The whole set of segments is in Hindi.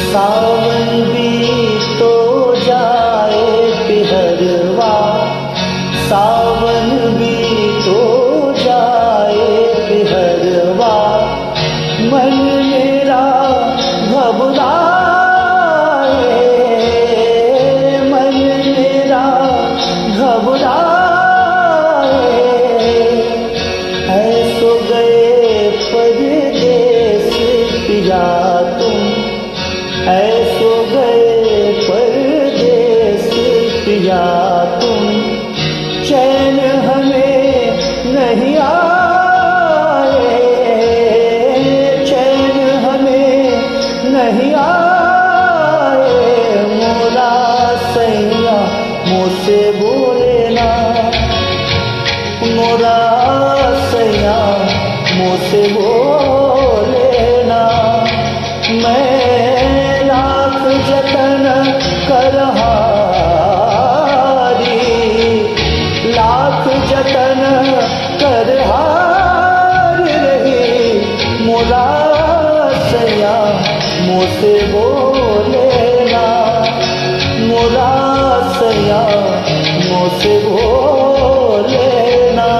सावन भी तो जाए पिहरवा, सावन भी तो जाए पिहरवा, मन मेरा घबराए, मन मेरा घबराए। ऐसो गए परदेस पिया तुम, ऐसो गए परदेस पिया तुम, चैन हमें नहीं आए, चैन हमें नहीं आए। मोरा सैया मुझसे बोले ना, मोरा सैया मुझसे बोले ना। मैं लाख जतन करहारी, लाख जतन करहारी रही, मोरा सैया मुझसे बोले ना, मोरा सैया मुझसे बोले ना।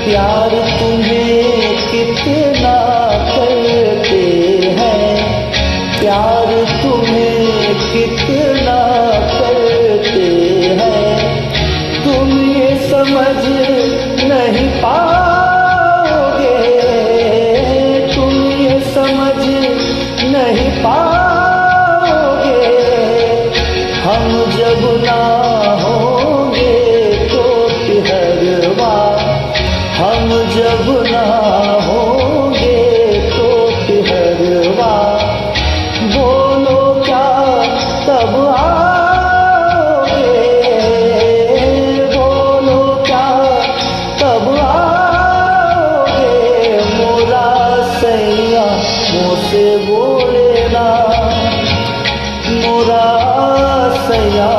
प्यार तुम्हें कितना करते हैं, प्यार तुम्हें कितना करते हैं, तुम ये समझ नहीं पाओगे, तुम ये समझ नहीं पाओगे। हम जब ना होंगे तो पिहरवा, हम जब ना होंगे तो पिहरवा, बोलो क्या तब आओगे, बोलो क्या तब आओगे। मोरा सैया मुझसे बोले ना, मोरा सैया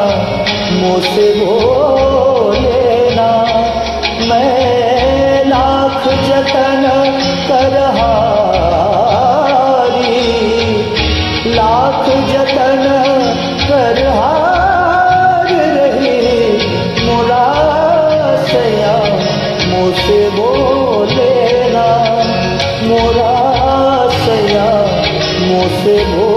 मुझसे बोले ना। मैं लाख जतन करहारी, लाख जतन करहारी रही, मोरा सैया मुझसे बोले ना, मोरा सैया मुझसे बोले।